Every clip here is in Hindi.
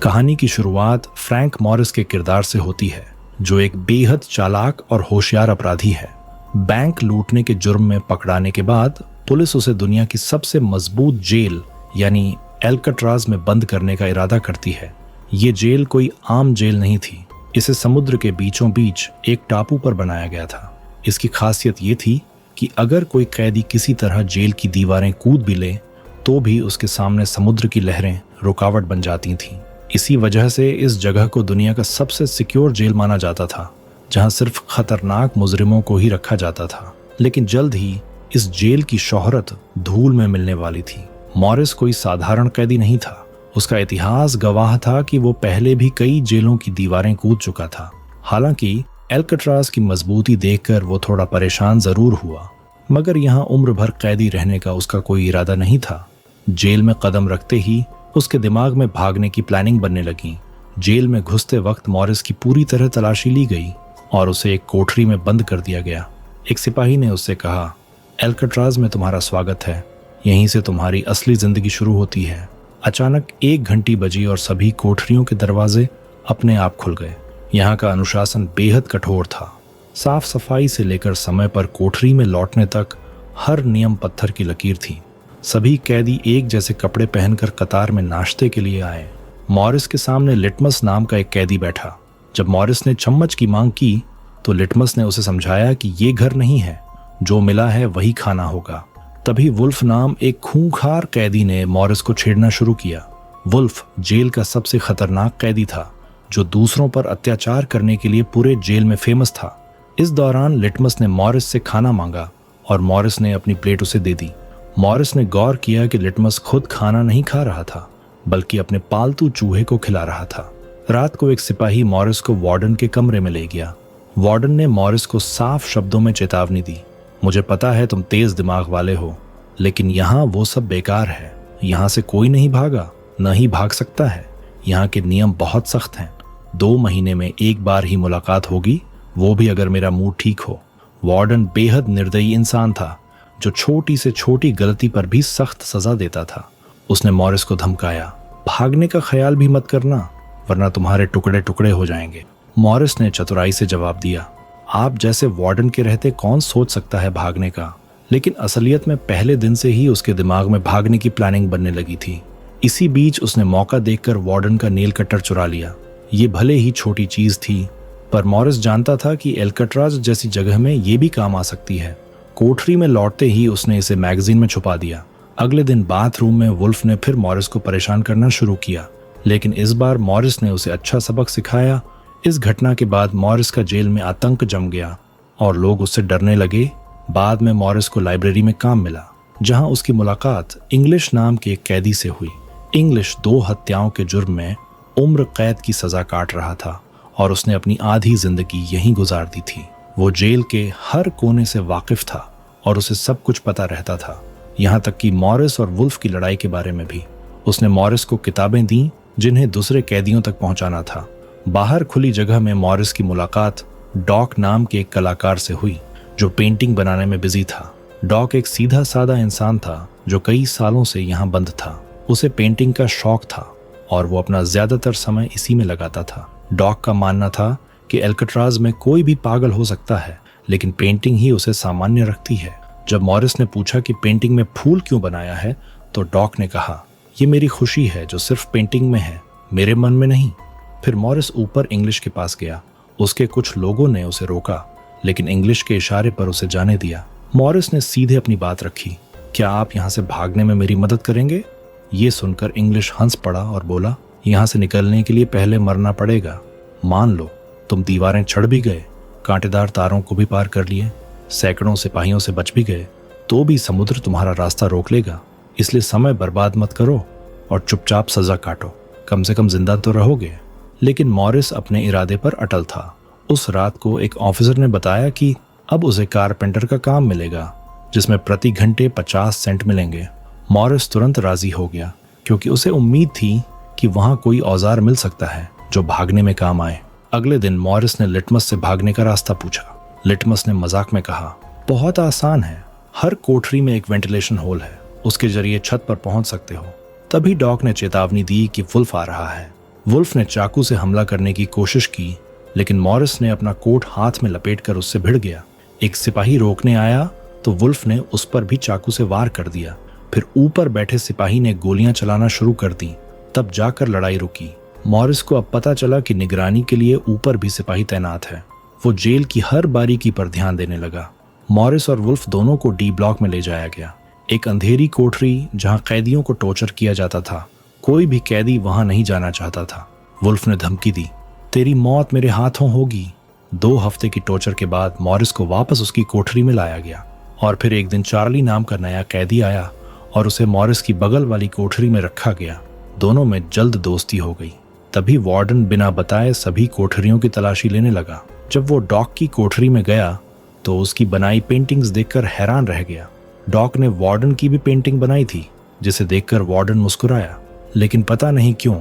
कहानी की शुरुआत फ्रैंक मॉरिस के किरदार से होती है, जो एक बेहद चालाक और होशियार अपराधी है। बैंक लूटने के जुर्म में पकड़ाने के बाद पुलिस उसे दुनिया की सबसे मजबूत जेल यानी एल्काट्राज में बंद करने का इरादा करती है। ये जेल कोई आम जेल नहीं थी। इसे समुद्र के बीचों बीच एक टापू पर बनाया गया था। इसकी खासियत ये थी कि अगर कोई कैदी किसी तरह जेल की दीवारें कूद भी ले तो भी उसके सामने समुद्र की लहरें रुकावट बन जाती थीं। इसी वजह से इस जगह को दुनिया का सबसे सिक्योर जेल माना जाता था, जहां सिर्फ खतरनाक मुजरिमों को ही रखा जाता था। लेकिन जल्द ही इस जेल की शोहरत धूल में मिलने वाली थी। मॉरिस कोई साधारण कैदी नहीं था। उसका इतिहास गवाह था कि वो पहले भी कई जेलों की दीवारें कूद चुका था। हालांकि एल्काट्राज की मजबूती देखकर वो थोड़ा परेशान जरूर हुआ, मगर यहाँ उम्र भर कैदी रहने का उसका कोई इरादा नहीं था। जेल में कदम रखते ही उसके दिमाग में भागने की प्लानिंग बनने लगी। जेल में घुसते वक्त मॉरिस की पूरी तरह तलाशी ली गई और उसे एक कोठरी में बंद कर दिया गया। एक सिपाही ने उससे कहा, एल्काट्राज में तुम्हारा स्वागत है, यहीं से तुम्हारी असली जिंदगी शुरू होती है। अचानक 1 घंटी बजी और सभी कोठरियों के दरवाजे अपने आप खुल गए। यहाँ का अनुशासन बेहद कठोर था। साफ सफाई से लेकर समय पर कोठरी में लौटने तक हर नियम पत्थर की लकीर थी। सभी कैदी एक जैसे कपड़े पहनकर कतार में नाश्ते के लिए आए। मॉरिस के सामने लिटमस नाम का एक कैदी बैठा। जब मॉरिस ने चम्मच की मांग की तो लिटमस ने उसे समझाया कि ये घर नहीं है, जो मिला है वही खाना होगा। तभी वुल्फ नाम एक खूंखार कैदी ने मॉरिस को छेड़ना शुरू किया। वुल्फ जेल का सबसे खतरनाक कैदी था, जो दूसरों पर अत्याचार करने के लिए पूरे जेल में फेमस था। इस दौरान लिटमस ने मॉरिस से खाना मांगा और मॉरिस ने अपनी प्लेट उसे दे दी। मॉरिस ने गौर किया कि लिटमस खुद खाना नहीं खा रहा था, बल्कि अपने पालतू चूहे को खिला रहा था। रात को एक सिपाही मॉरिस को वार्डन के कमरे में ले गया। वार्डन ने मॉरिस को साफ शब्दों में चेतावनी दी, मुझे पता है तुम तेज दिमाग वाले हो, लेकिन यहाँ वो सब बेकार है। यहाँ से कोई नहीं भागा, न ही भाग सकता है। यहाँ के नियम बहुत सख्त हैं। 2 महीने में एक बार ही मुलाकात होगी, वो भी अगर मेरा मूड ठीक हो। वार्डन बेहद निर्दयी इंसान था, जो छोटी से छोटी गलती पर भी सख्त सजा देता था। उसने मॉरिस को धमकाया, भागने का ख्याल भी मत करना, वरना तुम्हारे टुकड़े टुकड़े हो जाएंगे। मॉरिस ने चतुराई से जवाब दिया, आप जैसे वार्डन के रहते कौन सोच सकता है भागने का। लेकिन असलियत में पहले दिन से ही उसके दिमाग में भागने की प्लानिंग बनने लगी थी। इसी बीच उसने मौका देखकर वार्डन का नेल कटर चुरा लिया। ये भले ही छोटी चीज थी, पर मॉरिस जानता था कि एल्काट्राज जैसी जगह में ये भी काम आ सकती है। कोठरी में लौटते ही उसने इसे मैगजीन में छुपा दिया। अगले दिन बाथरूम में वुल्फ ने फिर मॉरिस को परेशान करना शुरू किया, लेकिन इस बार मॉरिस ने उसे अच्छा सबक सिखाया। इस घटना के बाद मॉरिस का जेल में आतंक जम गया और लोग उससे डरने लगे। बाद में मॉरिस को लाइब्रेरी में काम मिला, जहां उसकी मुलाकात इंग्लिश नाम के एक कैदी से हुई। इंग्लिश 2 हत्याओं के जुर्म में उम्र कैद की सजा काट रहा था और उसने अपनी आधी जिंदगी यहीं गुजार दी थी। वो जेल के हर कोने से वाकिफ था और उसे सब कुछ पता रहता था, यहाँ तक कि मॉरिस और वुल्फ की लड़ाई के बारे में भी। उसने मॉरिस को किताबें दी जिन्हें दूसरे कैदियों तक पहुंचाना था। बाहर खुली जगह में मॉरिस की मुलाकात डॉक नाम के एक कलाकार से हुई, जो पेंटिंग बनाने में बिजी था। डॉक एक सीधा साधा इंसान था जो कई सालों से यहाँ बंद था। उसे पेंटिंग का शौक था और वो अपना ज्यादातर समय इसी में लगाता था। डॉक का मानना था कि एल्काट्राज में कोई भी पागल हो सकता है, लेकिन पेंटिंग ही उसे सामान्य रखती है। जब मॉरिस ने पूछा कि पेंटिंग में फूल क्यों बनाया है, तो डॉक ने कहा, ये मेरी खुशी है जो सिर्फ पेंटिंग में है, मेरे मन में नहीं। फिर मॉरिस ऊपर इंग्लिश के पास गया। उसके कुछ लोगों ने उसे रोका, लेकिन इंग्लिश के इशारे पर उसे जाने दिया। मॉरिस ने सीधे अपनी बात रखी, क्या आप यहाँ से भागने में मेरी मदद करेंगे? ये सुनकर इंग्लिश हंस पड़ा और बोला, यहाँ से निकलने के लिए पहले मरना पड़ेगा। मान लो तुम दीवारें चढ़ भी गए, कांटेदार तारों को भी पार कर लिए, सैकड़ों सिपाहियों से बच भी गए, तो भी समुद्र तुम्हारा रास्ता रोक लेगा। इसलिए समय बर्बाद मत करो और चुपचाप सजा काटो, कम से कम जिंदा तो रहोगे। लेकिन मॉरिस अपने इरादे पर अटल था। उस रात को एक ऑफिसर ने बताया कि अब उसे कारपेंटर का काम मिलेगा, जिसमें प्रति घंटे 50 सेंट मिलेंगे। मॉरिस तुरंत राजी हो गया, क्योंकि उसे उम्मीद थी कि वहां कोई औजार मिल सकता है जो भागने में काम आए। अगले दिन मॉरिस ने लिटमस से भागने का रास्ता पूछा। लिटमस ने मजाक में कहा, बहुत आसान है, हर कोठरी में एक वेंटिलेशन होल है, उसके जरिए छत पर पहुंच सकते हो। तभी डॉक ने चेतावनी दी कि वुल्फ आ रहा है। वुल्फ ने चाकू से हमला करने की कोशिश की, लेकिन मॉरिस ने अपना कोट हाथ में लपेटकर उससे भिड़ गया। एक सिपाही रोकने आया तो वुल्फ ने उस पर भी चाकू से वार कर दिया। फिर ऊपर बैठे सिपाही ने गोलियां चलाना शुरू कर दी। तब जाकर लड़ाई रुकी। मॉरिस को अब पता चला कि निगरानी के लिए ऊपर भी सिपाही तैनात है। वो जेल की हर बारीकी पर ध्यान देने लगा। मॉरिस और वुल्फ दोनों को डी ब्लॉक में ले जाया गया, एक अंधेरी कोठरी जहां कैदियों को टॉर्चर किया जाता था। कोई भी कैदी वहां नहीं जाना चाहता था। वुल्फ ने धमकी दी, तेरी मौत मेरे हाथों होगी। 2 हफ्ते की टॉर्चर के बाद मॉरिस को वापस उसकी कोठरी में लाया गया और फिर एक दिन चार्ली नाम का नया कैदी आया और उसे मॉरिस की बगल वाली कोठरी में रखा गया। दोनों में जल्द दोस्ती हो गई। तभी वार्डन बिना बताए सभी कोठरियों की तलाशी लेने लगा। जब वो डॉक की कोठरी में गया तो उसकी बनाई पेंटिंग्स देखकर हैरान रह गया। डॉक ने वार्डन की भी पेंटिंग बनाई थी, जिसे देखकर वार्डन मुस्कुराया। लेकिन पता नहीं क्यों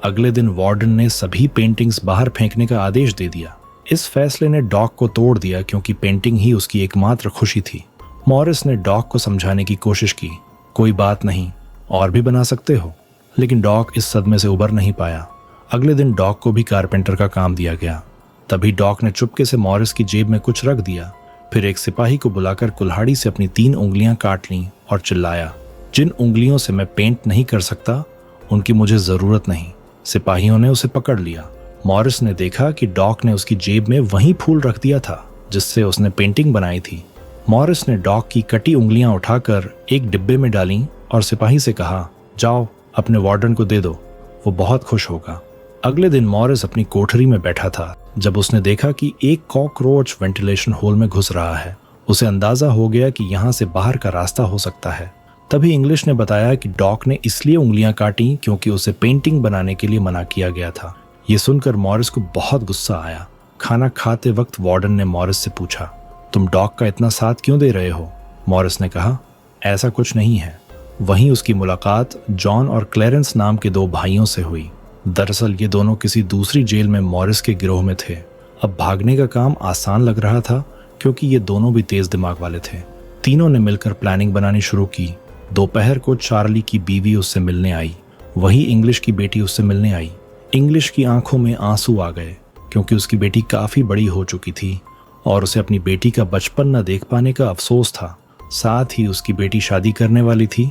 अगले दिन वार्डन ने सभी पेंटिंग्स बाहर फेंकने का आदेश दे दिया। इस फैसले ने डॉक को तोड़ दिया, क्योंकि पेंटिंग ही उसकी एकमात्र खुशी थी। मॉरिस ने डॉक को समझाने की कोशिश की, कोई बात नहीं, और भी बना सकते हो। लेकिन डॉक इस सदमे से उबर नहीं पाया। अगले दिन डॉक को भी कारपेंटर का काम दिया गया। तभी डॉक ने चुपके से मॉरिस की जेब में कुछ रख दिया। फिर एक सिपाही को बुलाकर कुल्हाड़ी से अपनी 3 उंगलियां काट लीं और चिल्लाया, जिन उंगलियों से मैं पेंट नहीं कर सकता उनकी मुझे जरूरत नहीं। सिपाहियों ने उसे पकड़ लिया। मॉरिस ने देखा कि डॉक ने उसकी जेब में वही फूल रख दिया था जिससे उसने पेंटिंग बनाई थी। मॉरिस ने डॉक की कटी उंगलियां उठाकर एक डिब्बे में डालीं और सिपाही से कहा, जाओ अपने वार्डन को दे दो, वो बहुत खुश होगा। अगले दिन मॉरिस अपनी कोठरी में बैठा था जब उसने देखा कि एक कॉकरोच वेंटिलेशन होल में घुस रहा है। उसे अंदाजा हो गया कि यहाँ से बाहर का रास्ता हो सकता है। तभी इंग्लिश ने बताया कि डॉक ने इसलिए उंगलियां काटी क्योंकि उसे पेंटिंग बनाने के लिए मना किया गया था। ये सुनकर मॉरिस को बहुत गुस्सा आया। खाना खाते वक्त वार्डन ने मॉरिस से पूछा, तुम डॉक का इतना साथ क्यों दे रहे हो? मॉरिस ने कहा, ऐसा कुछ नहीं है। वहीं उसकी मुलाकात जॉन और क्लेरेंस नाम के 2 भाइयों से हुई। दरअसल ये दोनों किसी दूसरी जेल में मॉरिस के गिरोह में थे। अब भागने का काम आसान लग रहा था क्योंकि ये दोनों भी तेज दिमाग वाले थे। तीनों ने मिलकर प्लानिंग बनानी शुरू की। दोपहर को चार्ली की बीवी उससे मिलने आई, वही इंग्लिश की बेटी उससे मिलने आई। इंग्लिश की आंखों में आंसू आ गए क्योंकि उसकी बेटी काफी बड़ी हो चुकी थी और उसे अपनी बेटी का बचपन न देख पाने का अफसोस था। साथ ही उसकी बेटी शादी करने वाली थी।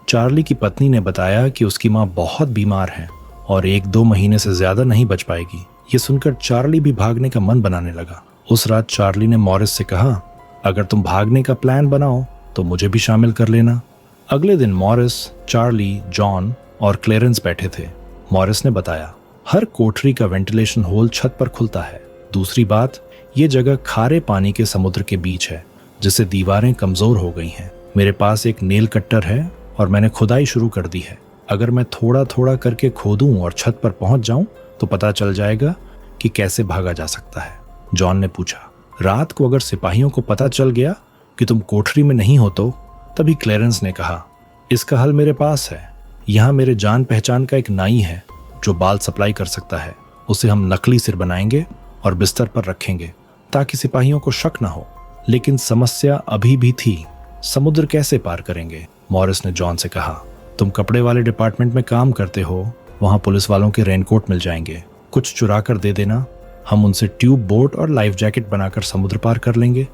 चार्ली की पत्नी ने बताया कि उसकी माँ बहुत बीमार है और 1-2 महीने से ज्यादा नहीं बच पाएगी। ये सुनकर चार्ली भी भागने का मन बनाने लगा। उस रात चार्ली ने मॉरिस से कहा, अगर तुम भागने का प्लान बनाओ तो मुझे भी शामिल कर लेना। अगले दिन मॉरिस, चार्ली, जॉन और क्लेरेंस बैठे थे। मॉरिस ने बताया, हर कोठरी का वेंटिलेशन होल छत पर खुलता है। दूसरी बात, ये जगह खारे पानी के समुद्र के बीच है जिससे दीवारें कमजोर हो गई हैं। मेरे पास एक नेल कट्टर है और मैंने खुदाई शुरू कर दी है। अगर मैं थोड़ा थोड़ा करके खोदूं और छत पर पहुंच जाऊं तो पता चल जाएगा कि कैसे भागा जा सकता है। जॉन ने पूछा, रात को अगर सिपाहियों को पता चल गया कि तुम कोठरी में नहीं हो तो? तभी क्लेरेंस ने कहा, इसका हल मेरे पास है। यहाँ मेरे जान पहचान का एक नाई है जो बाल सप्लाई कर सकता है। उसे हम नकली सिर बनाएंगे और बिस्तर पर रखेंगे ताकि सिपाहियों को शक ना हो। लेकिन समस्या अभी भी थी, समुद्र कैसे पार करेंगे? मॉरिस ने जॉन से कहा, तुम कपड़े वाले डिपार्टमेंट में काम करते हो, वहां पुलिस वालों के रेनकोट मिल जाएंगे, कुछ चुरा कर दे देना। हम उनसे ट्यूब बोट और लाइफ जैकेट बनाकर समुद्र पार कर लेंगे।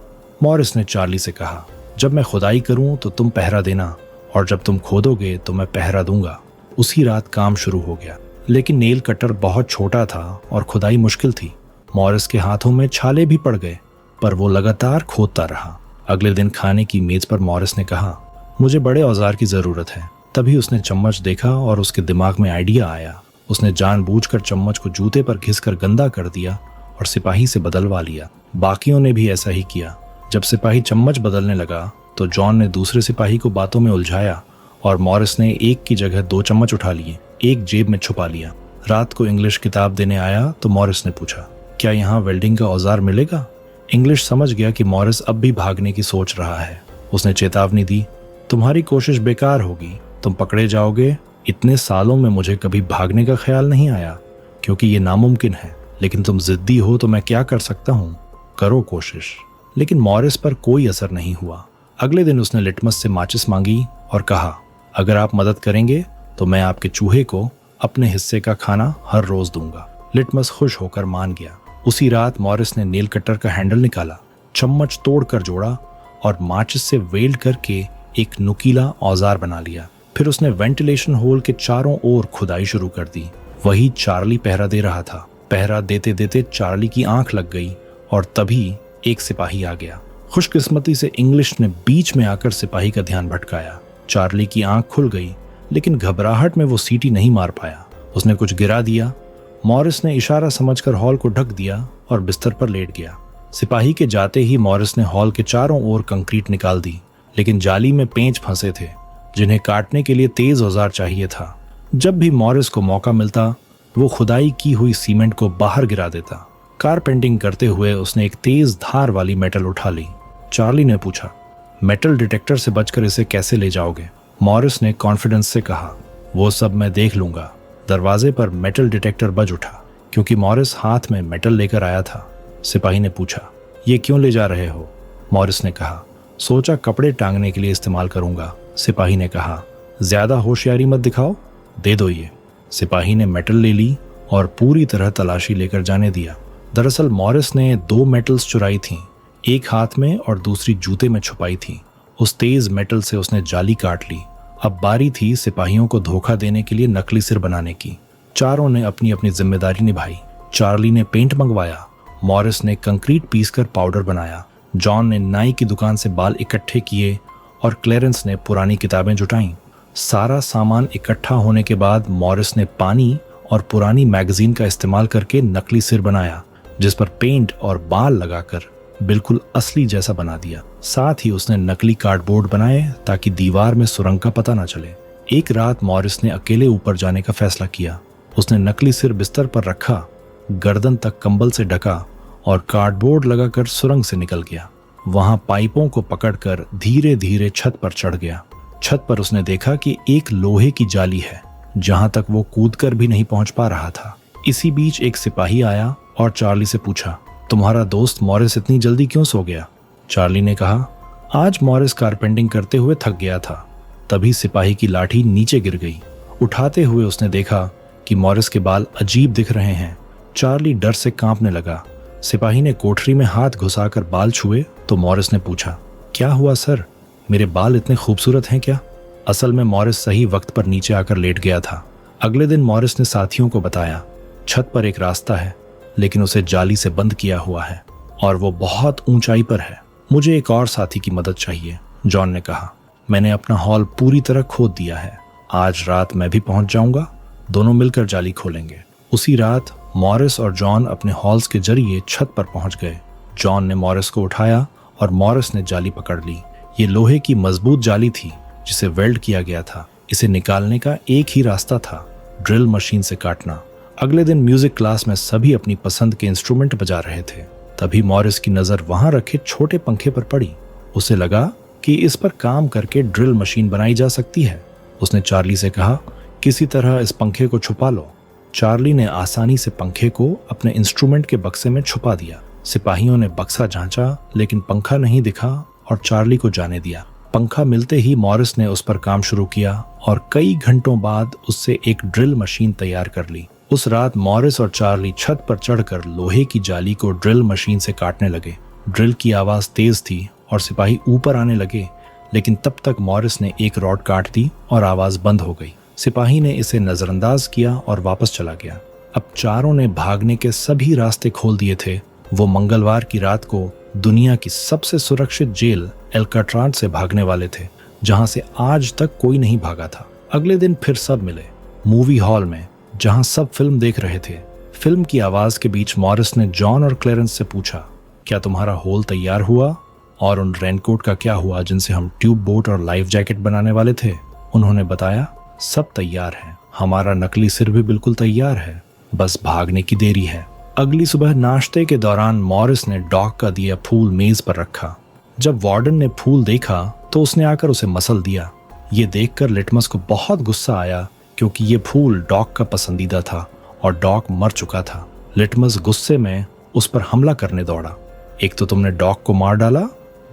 मॉरिस ने चार्ली से कहा, जब मैं खुदाई करूं तो तुम पहरा देना और जब तुम खोदोगे तो मैं पहरा दूंगा। उसी रात काम शुरू हो गया, लेकिन नेल कटर बहुत छोटा था और खुदाई मुश्किल थी। मॉरिस के हाथों में छाले भी पड़ गए, पर वो लगातार खोदता रहा। अगले दिन खाने की मेज पर मॉरिस ने कहा, मुझे बड़े औजार की जरूरत है। तभी उसने चम्मच देखा और उसके दिमाग में आइडिया आया। उसने जानबूझकर चम्मच को जूते पर घिसकर गंदा कर दिया और सिपाही से बदलवा लिया। बाकियों ने भी ऐसा ही किया। जब सिपाही चम्मच बदलने लगा तो जॉन ने दूसरे सिपाही को बातों में उलझाया और मॉरिस ने एक की जगह 2 चम्मच उठा लिए, एक जेब में छुपा लिया। रात को इंग्लिश किताब देने आया तो मॉरिस ने पूछा, क्या यहाँ वेल्डिंग का औजार मिलेगा? इंग्लिश समझ गया कि मॉरिस अब भी भागने की सोच रहा है। उसने चेतावनी दी, तुम्हारी कोशिश बेकार होगी, तुम पकड़े जाओगे। इतने सालों में मुझे कभी भागने का ख्याल नहीं आया क्योंकि ये नामुमकिन है, लेकिन तुम जिद्दी हो तो मैं क्या कर सकता हूँ, करो कोशिश। लेकिन मॉरिस पर कोई असर नहीं हुआ। अगले दिन उसने लिटमस से माचिस मांगी और कहा, अगर आप मदद करेंगे तो मैं आपके चूहे को अपने हिस्से का खाना हर रोज दूंगा। लिटमस खुश होकर मान गया। उसी रात मॉरिस ने नेल कटर का हैंडल निकाला, चम्मच तोड़कर जोड़ा और माचिस से वेल्ड करके एक नुकीला औजार बना लिया। फिर उसने वेंटिलेशन होल के चारों ओर खुदाई शुरू कर दी। वही चार्ली पहरा दे रहा था। पहरा देते देते चार्ली की आंख लग गई और तभी एक सिपाही आ गया। खुशकिस्मती से इंग्लिश ने बीच में आकर सिपाही का ध्यान भटकाया। चार्ली की आंख खुल गई, लेकिन घबराहट में वो सीटी नहीं मार पाया। उसने कुछ गिरा दिया। मॉरिस ने इशारा समझकर हॉल को ढक दिया और बिस्तर पर लेट गया। सिपाही के जाते ही मॉरिस ने हॉल के चारों ओर कंक्रीट निकाल दी, लेकिन जाली में पेंच फंसे थे जिन्हें काटने के लिए तेज औजार चाहिए था। जब भी मॉरिस को मौका मिलता वो खुदाई की हुई सीमेंट को बाहर गिरा देता। कारपेंटिंग करते हुए उसने एक तेज धार वाली मेटल उठा ली। चार्ली ने पूछा, मेटल डिटेक्टर से बचकर इसे कैसे ले जाओगे? मॉरिस ने कॉन्फिडेंस से कहा, वो सब मैं देख लूंगा। दरवाजे पर मेटल डिटेक्टर बज उठा, क्योंकि मॉरिस हाथ में मेटल लेकर आया था। सिपाही ने पूछा, ये क्यों ले जा रहे हो? मॉरिस ने कहा, सोचा कपड़े टांगने के लिए इस्तेमाल करूंगा। सिपाही ने कहा, ज्यादा होशियारी मत दिखाओ, दे दो ये। सिपाही ने मेटल ले ली और पूरी तरह तलाशी लेकर जाने दिया। दरअसल मॉरिस ने 2 मेटल्स चुराई थीं, एक हाथ में और दूसरी जूते में छुपाई थी। उस तेज मेटल से उसने जाली काट ली। अब बारी थी सिपाहियों को धोखा देने के लिए नकली सिर बनाने की। चारों ने अपनी अपनी जिम्मेदारी निभाई। चार्ली ने पेंट मंगवाया, मॉरिस ने कंक्रीट पीसकर पाउडर बनाया, जॉन ने नाई की दुकान से बाल इकट्ठे किए और क्लेरेंस ने पुरानी किताबें जुटाईं। सारा सामान इकट्ठा होने के बाद मॉरिस ने पानी और पुरानी मैगजीन का इस्तेमाल करके नकली सिर बनाया, जिस पर पेंट और बाल लगाकर बिल्कुल असली जैसा बना दिया। साथ ही उसने नकली कार्डबोर्ड बनाए ताकि दीवार में सुरंग का पता न चले। एक रात मॉरिस ने अकेले ऊपर जाने का फैसला किया। उसने नकली सिर बिस्तर पर रखा, गर्दन तक कंबल से ढका और कार्डबोर्ड लगाकर सुरंग से निकल गया। वहां पाइपों को पकड़कर धीरे धीरे छत पर चढ़ गया। छत पर उसने देखा कि एक लोहे की जाली है, जहां तक वो कूदकर भी नहीं पहुंच पा रहा था। इसी बीच एक सिपाही आया और चार्ली से पूछा, तुम्हारा दोस्त मॉरिस इतनी जल्दी क्यों सो गया? चार्ली ने कहा, आज मॉरिस कारपेंटिंग करते हुए थक गया था। तभी सिपाही की लाठी नीचे गिर गई। उठाते हुए उसने देखा कि मॉरिस के बाल अजीब दिख रहे हैं। चार्ली डर से कांपने लगा। सिपाही ने कोठरी में हाथ घुसाकर बाल छुए तो मॉरिस ने पूछा, क्या हुआ सर, मेरे बाल इतने खूबसूरत हैं क्या? असल में मॉरिस सही वक्त पर नीचे आकर लेट गया था। अगले दिन मॉरिस ने साथियों को बताया, छत पर एक रास्ता है, लेकिन उसे जाली से बंद किया हुआ है और वो बहुत ऊंचाई पर है। मुझे एक और साथी की मदद चाहिए। जॉन ने कहा, मैंने अपना हॉल पूरी तरह खोद दिया है। आज रात मैं भी पहुंच जाऊंगा, दोनों मिलकर जाली खोलेंगे। उसी रात मॉरिस और जॉन अपने हॉल्स के जरिए छत पर पहुंच गए। जॉन ने मॉरिस को उठाया और मॉरिस ने जाली पकड़ ली। ये लोहे की मजबूत जाली थी जिसे वेल्ड किया गया था। इसे निकालने का एक ही रास्ता था, ड्रिल मशीन से काटना। अगले दिन म्यूजिक क्लास में सभी अपनी पसंद के इंस्ट्रूमेंट बजा रहे थे। तभी मॉरिस की नजर वहां रखे छोटे पंखे पर पड़ी। उसे लगा कि इस पर काम करके ड्रिल मशीन बनाई जा सकती है। उसने चार्ली से कहा, किसी तरह इस पंखे को छुपा लो। चार्ली ने आसानी से पंखे को अपने इंस्ट्रूमेंट के बक्से में छुपा दिया। सिपाहियों ने बक्सा जांचा, लेकिन पंखा नहीं दिखा और चार्ली को जाने दिया। पंखा मिलते ही मॉरिस ने उस पर काम शुरू किया और कई घंटों बाद उससे एक ड्रिल मशीन तैयार कर ली। उस रात मॉरिस और चार्ली छत पर चढ़कर लोहे की जाली को ड्रिल मशीन से काटने लगे। ड्रिल की आवाज तेज थी और सिपाही ऊपर आने लगे, लेकिन तब तक मॉरिस ने एक रॉड काट दी और आवाज बंद हो गई। सिपाही ने इसे नजरअंदाज किया और वापस चला गया। अब चारों ने भागने के सभी रास्ते खोल दिए थे। वो मंगलवार की रात को दुनिया की सबसे सुरक्षित जेल एल्काट्राज से भागने वाले थे, जहां से आज तक कोई नहीं भागा था। अगले दिन फिर सब मिले मूवी हॉल में, जहां सब फिल्म देख रहे थे। फिल्म की आवाज के बीच मॉरिस ने जॉन और क्लेरेंस से पूछा, क्या तुम्हारा होल तैयार हुआ? और उन रेनकोट का क्या हुआ जिनसे हम ट्यूब बोट और लाइफ जैकेट बनाने वाले थे? उन्होंने बताया, सब तैयार है। हमारा नकली सिर भी बिल्कुल तैयार है, बस भागने की देरी है। अगली सुबह नाश्ते के दौरान मॉरिस ने डॉग का दिया फूल मेज पर रखा। जब वार्डन ने फूल देखा तो उसने आकर उसे मसल दिया। ये देखकर लिटमस को बहुत गुस्सा आया, क्योंकि ये फूल डॉग का पसंदीदा था और डॉग मर चुका था। लिटमस गुस्से में उस पर हमला करने दौड़ा। एक तो तुमने डॉग को मार डाला,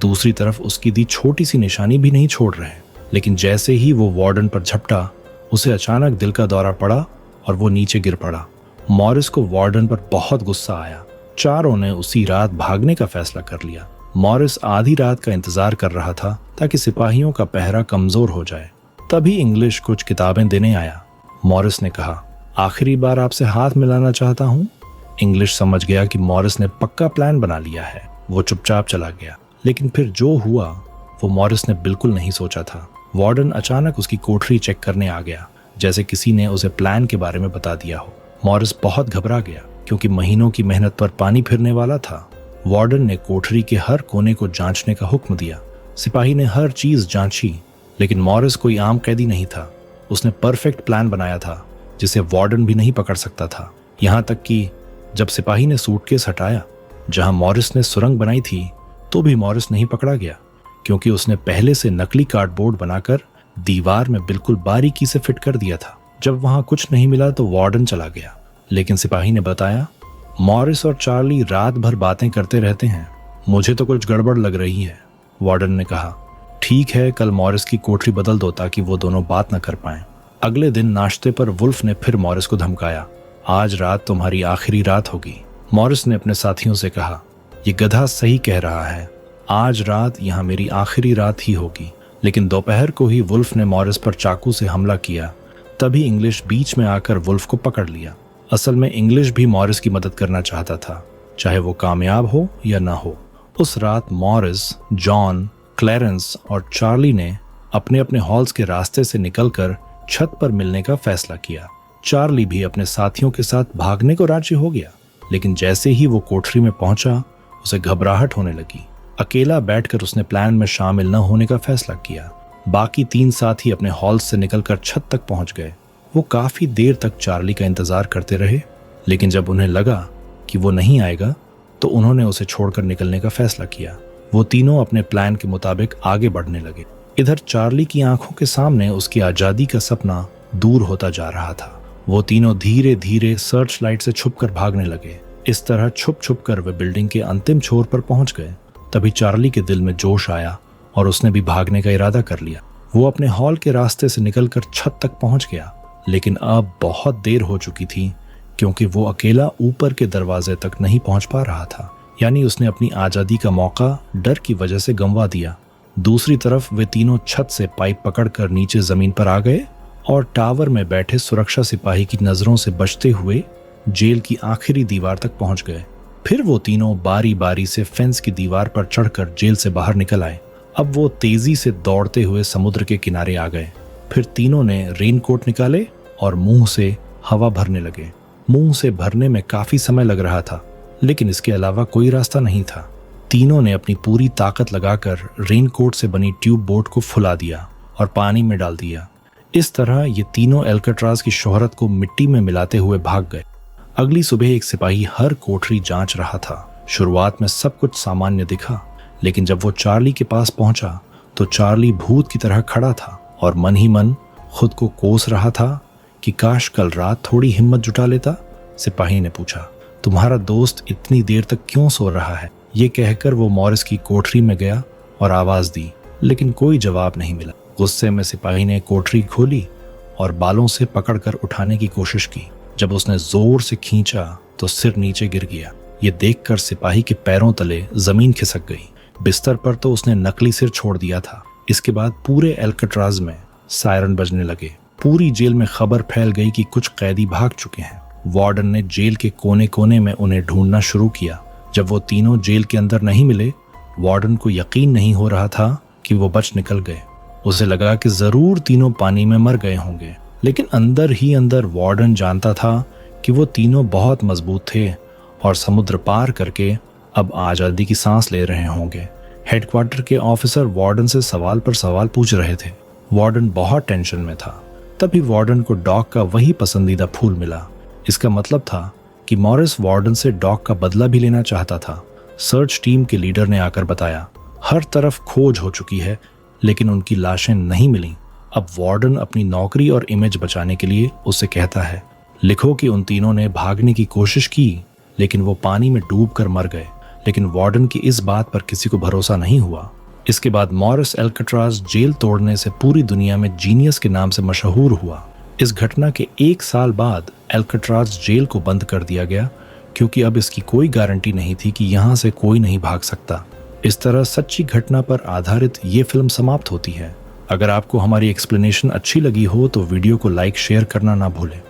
दूसरी तरफ उसकी दी छोटी सी निशानी भी नहीं छोड़ रहे। लेकिन जैसे ही वो वार्डन पर झपटा, उसे अचानक दिल का दौरा पड़ा और वो नीचे गिर पड़ा। मॉरिस को वार्डन पर बहुत गुस्सा आया। चारों ने उसी रात भागने का फैसला कर लिया। मॉरिस आधी रात का इंतजार कर रहा था ताकि सिपाहियों का पहरा कमजोर हो जाए। तभी इंग्लिश कुछ किताबें देने आया। मॉरिस ने कहा, आखिरी बार आपसे हाथ मिलाना चाहता हूँ। इंग्लिश समझ गया कि मॉरिस ने पक्का प्लान बना लिया है। वो चुपचाप चला गया। लेकिन फिर जो हुआ वो मॉरिस ने बिल्कुल नहीं सोचा था। वार्डन अचानक उसकी कोठरी चेक करने आ गया, जैसे किसी ने उसे प्लान के बारे में बता दिया हो। मॉरिस बहुत घबरा गया क्योंकि महीनों की मेहनत पर पानी फिरने वाला था। वार्डन ने कोठरी के हर कोने को जांचने का हुक्म दिया। सिपाही ने हर चीज जांची, लेकिन मॉरिस कोई आम कैदी नहीं था। उसने परफेक्ट प्लान बनाया था जिसे वार्डन भी नहीं पकड़ सकता था। यहाँ तक कि जब सिपाही ने सूटकेस हटाया जहां मॉरिस ने सुरंग बनाई थी, तो भी मॉरिस नहीं पकड़ा गया क्योंकि उसने पहले से नकली कार्डबोर्ड बनाकर दीवार में बिल्कुल बारीकी से फिट कर दिया था। जब वहां कुछ नहीं मिला तो वार्डन चला गया, लेकिन सिपाही ने बताया, मॉरिस और चार्ली रात भर बातें करते रहते हैं, मुझे तो कुछ गड़बड़ लग रही है। वार्डन ने कहा, ठीक है, कल मॉरिस की कोठरी बदल दो ताकि वो दोनों बात न कर पाएं। अगले दिन नाश्ते पर वुल्फ ने फिर मॉरिस को धमकाया, आज रात तुम्हारी आखिरी रात होगी। मॉरिस ने अपने साथियों से कहा, ये गधा सही कह रहा है, आज रात यहाँ मेरी आखिरी रात ही होगी। लेकिन दोपहर को ही वुल्फ ने मॉरिस पर चाकू से हमला किया। तभी इंग्लिश बीच में आकर वुल्फ को पकड़ लिया। असल में इंग्लिश भी मॉरिस की मदद करना चाहता था, चाहे वो कामयाब हो या ना हो। उस रात मॉरिस, जॉन, क्लैरेंस और चार्ली ने अपने अपने हॉल्स के रास्ते से निकलकर छत पर मिलने का फैसला किया। चार्ली भी अपने साथियों के साथ भागने को राजी हो गया, लेकिन जैसे ही वो कोठरी में पहुंचा उसे घबराहट होने लगी। अकेला बैठकर उसने प्लान में शामिल न होने का फैसला किया। बाकी 3 साथी अपने हॉल्स से निकलकर छत तक पहुंच गए। वो काफी देर तक चार्ली का इंतजार करते रहे, लेकिन जब उन्हें लगा कि वो नहीं आएगा तो उन्होंने उसे छोड़कर निकलने का फैसला किया। वो तीनों अपने प्लान के मुताबिक आगे बढ़ने लगे। इधर चार्ली की आंखों के सामने उसकी आजादी का सपना दूर होता जा रहा था। वो तीनों धीरे धीरे सर्च लाइट से छुपकर भागने लगे। इस तरह छुप छुप कर वे बिल्डिंग के अंतिम छोर पर पहुंच गए। तभी चार्ली के दिल में जोश आया और उसने भी भागने का इरादा कर लिया। वो अपने हॉल के रास्ते से निकलकर छत तक पहुंच गया, लेकिन अब बहुत देर हो चुकी थी क्योंकि वो अकेला ऊपर के दरवाजे तक नहीं पहुंच पा रहा था। यानी उसने अपनी आजादी का मौका डर की वजह से गंवा दिया। दूसरी तरफ वे तीनों छत से पाइप पकड़कर नीचे जमीन पर आ गए और टावर में बैठे सुरक्षा सिपाही की नजरों से बचते हुए जेल की आखिरी दीवार तक पहुंच गए। फिर वो तीनों बारी बारी से फेंस की दीवार पर चढ़कर जेल से बाहर निकल आए। अब वो तेजी से दौड़ते हुए समुद्र के किनारे आ गए। फिर तीनों ने रेनकोट निकाले और मुंह से हवा भरने लगे। मुंह से भरने में काफी समय लग रहा था, लेकिन इसके अलावा कोई रास्ता नहीं था। तीनों ने अपनी पूरी ताकत लगाकर रेनकोट से बनी ट्यूब बोट को फुला दिया और पानी में डाल दिया। इस तरह ये तीनों एल्कट्राज की शोहरत को मिट्टी में मिलाते हुए भाग गए। अगली सुबह एक सिपाही हर कोठरी जांच रहा था। शुरुआत में सब कुछ सामान्य दिखा, लेकिन जब वो चार्ली के पास पहुंचा तो चार्ली भूत की तरह खड़ा था और मन ही मन खुद को कोस रहा था कि काश कल रात थोड़ी हिम्मत जुटा लेता। सिपाही ने पूछा, तुम्हारा दोस्त इतनी देर तक क्यों सो रहा है? ये कहकर वो मॉरिस की कोठरी में गया और आवाज दी, लेकिन कोई जवाब नहीं मिला। गुस्से में सिपाही ने कोठरी खोली और बालों से पकड़कर उठाने की कोशिश की। जब उसने जोर से खींचा तो सिर नीचे गिर गया। ये देखकर सिपाही के पैरों तले जमीन खिसक गई। बिस्तर पर तो उसने नकली सिर छोड़ दिया था। इसके बाद पूरे एल्कट्राज में सायरन बजने लगे। पूरी जेल में खबर फैल गई कि कुछ कैदी भाग चुके हैं। वार्डन ने जेल के कोने कोने में उन्हें ढूंढना शुरू किया। जब वो तीनों जेल के अंदर नहीं मिले, वार्डन को यकीन नहीं हो रहा था कि वो बच निकल गए। उसे लगा कि जरूर तीनों पानी में मर गए होंगे, लेकिन अंदर ही अंदर वार्डन जानता था कि वो तीनों बहुत मजबूत थे और समुद्र पार करके अब आजादी की सांस ले रहे होंगे। हेडक्वार्टर के ऑफिसर वार्डन से सवाल पर सवाल पूछ रहे थे। वार्डन बहुत टेंशन में था। तभी वार्डन को डॉग का वही पसंदीदा फूल मिला। इसका मतलब था कि मॉरिस वार्डन से डॉग का बदला भी लेना चाहता था। सर्च टीम के लीडर ने आकर बताया, हर तरफ खोज हो चुकी है, लेकिन उनकी लाशें नहीं मिली। अब वार्डन अपनी नौकरी और इमेज बचाने के लिए उससे कहता है, लिखो कि उन तीनों ने भागने की कोशिश की, लेकिन वो पानी में डूबकर मर गए। लेकिन वार्डन की इस बात पर किसी को भरोसा नहीं हुआ। इसके बाद मॉरिस एल्कट्राज जेल तोड़ने से पूरी दुनिया में जीनियस के नाम से मशहूर हुआ। इस घटना के 1 साल बाद एल्कट्राज जेल को बंद कर दिया गया, क्योंकि अब इसकी कोई गारंटी नहीं थी कि यहाँ से कोई नहीं भाग सकता। इस तरह सच्ची घटना पर आधारित ये फिल्म समाप्त होती है। अगर आपको हमारी एक्सप्लेनेशन अच्छी लगी हो तो वीडियो को लाइक शेयर करना ना भूलें।